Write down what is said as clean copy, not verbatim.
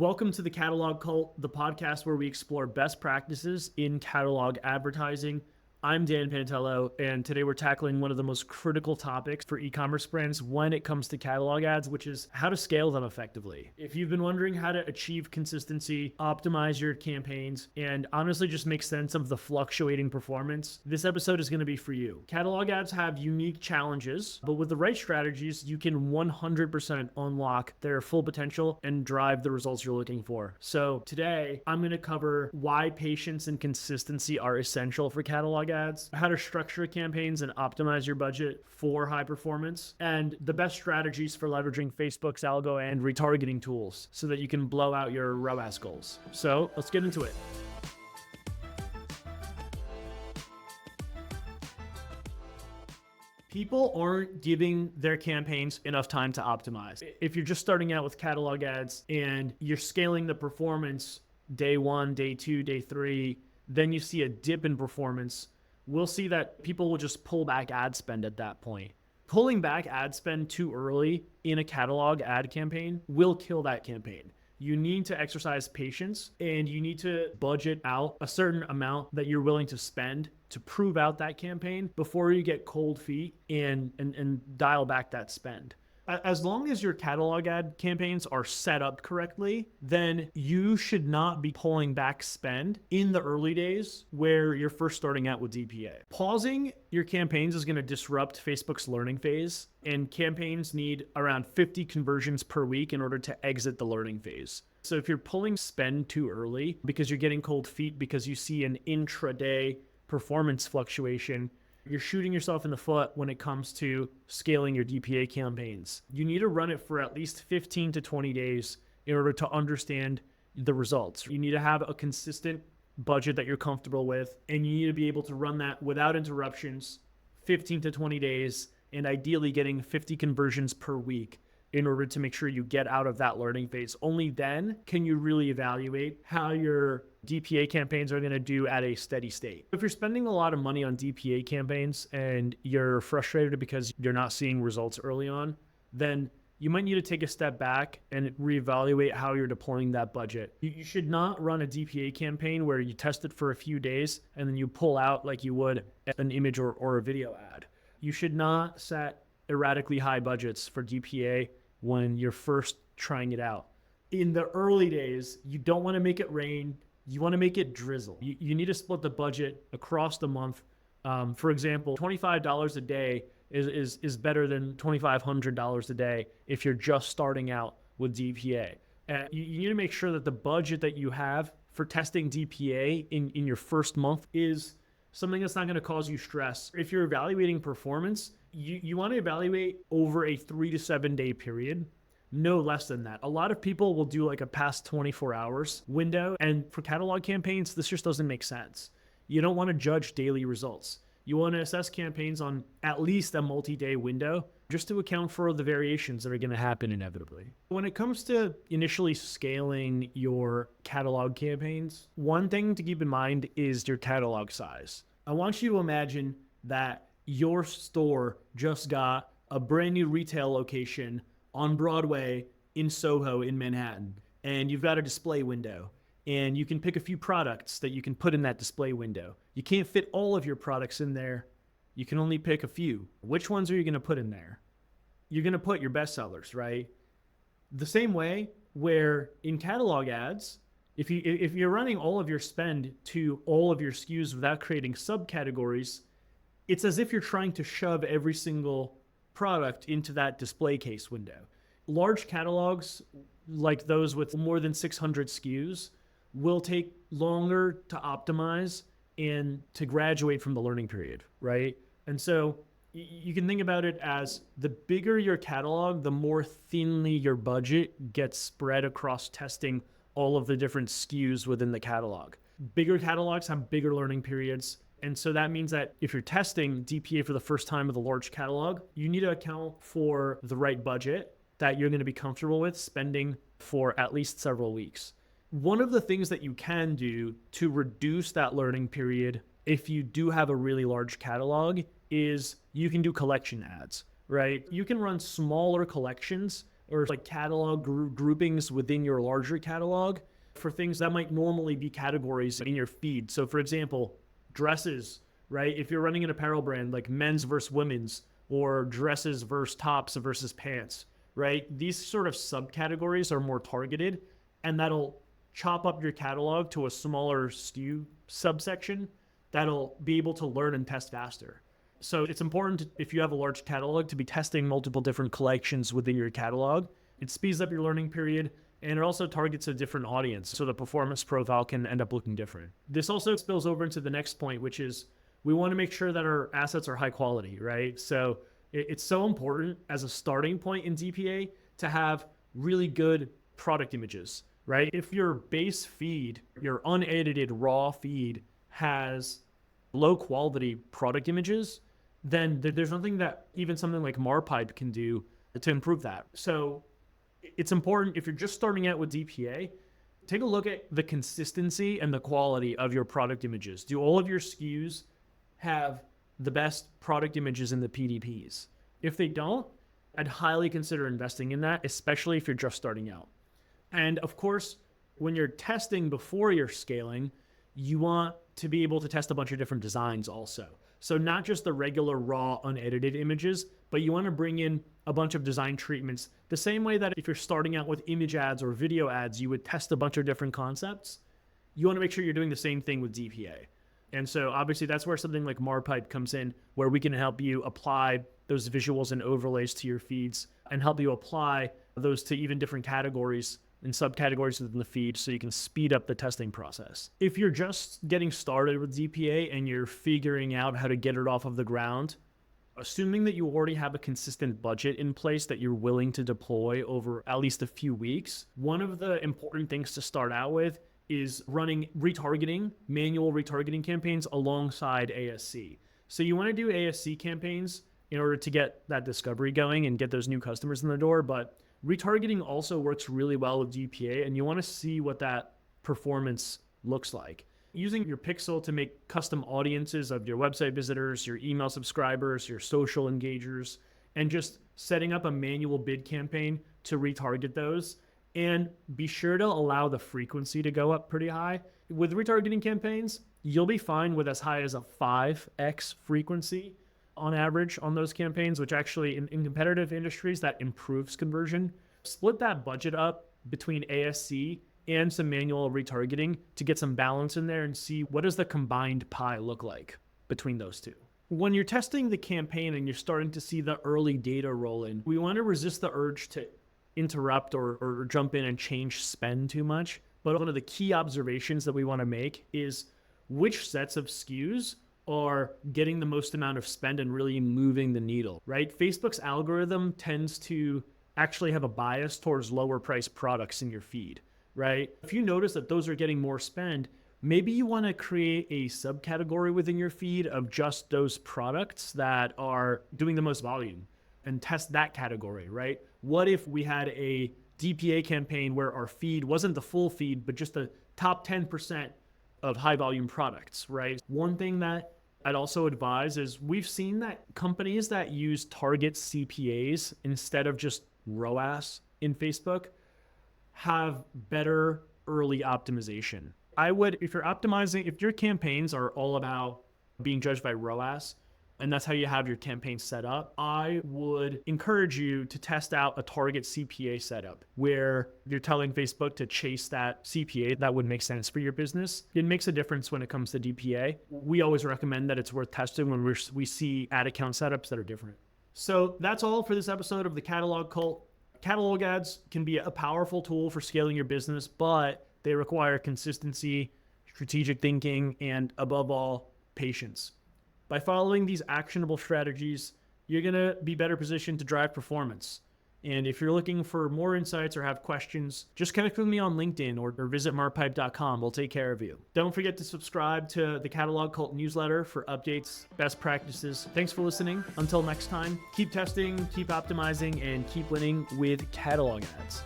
Welcome to the Catalog Cult, the podcast where we explore best practices in catalog advertising. I'm Dan Pantello, and today we're tackling one of the most critical topics for e-commerce brands when it comes to catalog ads, which is how to scale them effectively. If you've been wondering how to achieve consistency, optimize your campaigns, and honestly just make sense of the fluctuating performance, this episode is going to be for you. Catalog ads have unique challenges, but with the right strategies, you can 100% unlock their full potential and drive the results you're looking for. So today, I'm going to cover why patience and consistency are essential for catalog ads, how to structure campaigns and optimize your budget for high performance, and the best strategies for leveraging Facebook's algo and retargeting tools so that you can blow out your ROAS goals. So let's get into it. People aren't giving their campaigns enough time to optimize. If you're just starting out with catalog ads and you're scaling the performance day one, day two, day three, then you see a dip in performance, we'll see that people will just pull back ad spend at that point. Pulling back ad spend too early in a catalog ad campaign will kill that campaign. You need to exercise patience and you need to budget out a certain amount that you're willing to spend to prove out that campaign before you get cold feet and dial back that spend. As long as your catalog ad campaigns are set up correctly, then you should not be pulling back spend in the early days where you're first starting out with DPA. Pausing your campaigns is going to disrupt Facebook's learning phase, and campaigns need around 50 conversions per week in order to exit the learning phase. So if you're pulling spend too early because you're getting cold feet because you see an intraday performance fluctuation, you're shooting yourself in the foot when it comes to scaling your DPA campaigns. You need to run it for at least 15 to 20 days in order to understand the results. You need to have a consistent budget that you're comfortable with, and you need to be able to run that without interruptions, 15 to 20 days, and ideally getting 50 conversions per week in order to make sure you get out of that learning phase. Only then can you really evaluate how your DPA campaigns are going to do at a steady state. If you're spending a lot of money on DPA campaigns and you're frustrated because you're not seeing results early on, then you might need to take a step back and reevaluate how you're deploying that budget. You should not run a DPA campaign where you test it for a few days and then you pull out like you would an image or a video ad. You should not set erratically high budgets for DPA when you're first trying it out. In the early days, you don't want to make it rain. You want to make it drizzle. You need to split the budget across the month. For example, $25 a day is better than $2,500 a day if you're just starting out with DPA. You need to make sure that the budget that you have for testing DPA in your first month is something that's not going to cause you stress. If you're evaluating performance, you want to evaluate over a 3 to 7 day period, no less than that. A lot of people will do like a past 24 hours window, and for catalog campaigns, this just doesn't make sense. You don't want to judge daily results. You want to assess campaigns on at least a multi-day window just to account for the variations that are going to happen inevitably. When it comes to initially scaling your catalog campaigns, one thing to keep in mind is your catalog size. I want you to imagine that your store just got a brand new retail location on Broadway in Soho in Manhattan, and you've got a display window, and you can pick a few products that you can put in that display window. You can't fit all of your products in there. You can only pick a few. Which ones are you going to put in there? You're going to put your best sellers, right? The same way where in catalog ads, if you're running all of your spend to all of your SKUs without creating subcategories, it's as if you're trying to shove every single product into that display case window. Large catalogs, like those with more than 600 SKUs, will take longer to optimize and to graduate from the learning period, right? And so you can think about it as the bigger your catalog, the more thinly your budget gets spread across testing all of the different SKUs within the catalog. Bigger catalogs have bigger learning periods. And so that means that if you're testing DPA for the first time with a large catalog, you need to account for the right budget that you're going to be comfortable with spending for at least several weeks. One of the things that you can do to reduce that learning period if you do have a really large catalog is you can do collection ads, right? You can run smaller collections or like catalog groupings within your larger catalog for things that might normally be categories in your feed. So for example, dresses, right? If you're running an apparel brand like men's versus women's, or dresses versus tops versus pants, right? These sort of subcategories are more targeted, and that'll chop up your catalog to a smaller SKU subsection that'll be able to learn and test faster. So it's important, if you have a large catalog, to be testing multiple different collections within your catalog. It speeds up your learning period, and it also targets a different audience, so the performance profile can end up looking different. This also spills over into the next point, which is we want to make sure that our assets are high quality, right? So it's so important as a starting point in DPA to have really good product images, right? If your base feed, your unedited raw feed, has low quality product images, then there's nothing that even something like Marpipe can do to improve that. So it's important, if you're just starting out with DPA, take a look at the consistency and the quality of your product images. Do all of your SKUs have the best product images in the PDPs? If they don't, I'd highly consider investing in that, especially if you're just starting out. And of course, when you're testing before you're scaling, you want to be able to test a bunch of different designs also. So not just the regular raw unedited images, but you want to bring in a bunch of design treatments the same way that if you're starting out with image ads or video ads, you would test a bunch of different concepts. You want to make sure you're doing the same thing with DPA. And so obviously that's where something like Marpipe comes in, where we can help you apply those visuals and overlays to your feeds and help you apply those to even different categories and subcategories within the feed, so you can speed up the testing process. If you're just getting started with DPA and you're figuring out how to get it off of the ground, assuming that you already have a consistent budget in place that you're willing to deploy over at least a few weeks, one of the important things to start out with is running retargeting, manual retargeting campaigns alongside ASC. So you want to do ASC campaigns in order to get that discovery going and get those new customers in the door, but retargeting also works really well with DPA, and you want to see what that performance looks like. Using your pixel to make custom audiences of your website visitors, your email subscribers, your social engagers, and just setting up a manual bid campaign to retarget those. And be sure to allow the frequency to go up pretty high. With retargeting campaigns, you'll be fine with as high as a 5x frequency on average on those campaigns, which actually in competitive industries, that improves conversion. Split that budget up between ASC and some manual retargeting to get some balance in there and see what does the combined pie look like between those two. When you're testing the campaign and you're starting to see the early data roll in, we want to resist the urge to interrupt or jump in and change spend too much. But one of the key observations that we want to make is which sets of SKUs are getting the most amount of spend and really moving the needle, right? Facebook's algorithm tends to actually have a bias towards lower priced products in your feed, right? If you notice that those are getting more spend, maybe you want to create a subcategory within your feed of just those products that are doing the most volume and test that category, right? What if we had a DPA campaign where our feed wasn't the full feed, but just the top 10% of high volume products, right? One thing that I'd also advise is we've seen that companies that use target CPAs instead of just ROAS in Facebook have better early optimization. I would, if you're optimizing, if your campaigns are all about being judged by ROAS, and that's how you have your campaign set up, I would encourage you to test out a target CPA setup where you're telling Facebook to chase that CPA that would make sense for your business. It makes a difference when it comes to DPA. We always recommend that it's worth testing when we see ad account setups that are different. So that's all for this episode of the Catalog Cult. Catalog ads can be a powerful tool for scaling your business, but they require consistency, strategic thinking, and above all, patience. By following these actionable strategies, you're going to be better positioned to drive performance. And if you're looking for more insights or have questions, just connect with me on LinkedIn or visit marpipe.com. We'll take care of you. Don't forget to subscribe to the Catalog Cult newsletter for updates, best practices. Thanks for listening. Until next time, keep testing, keep optimizing, and keep winning with catalog ads.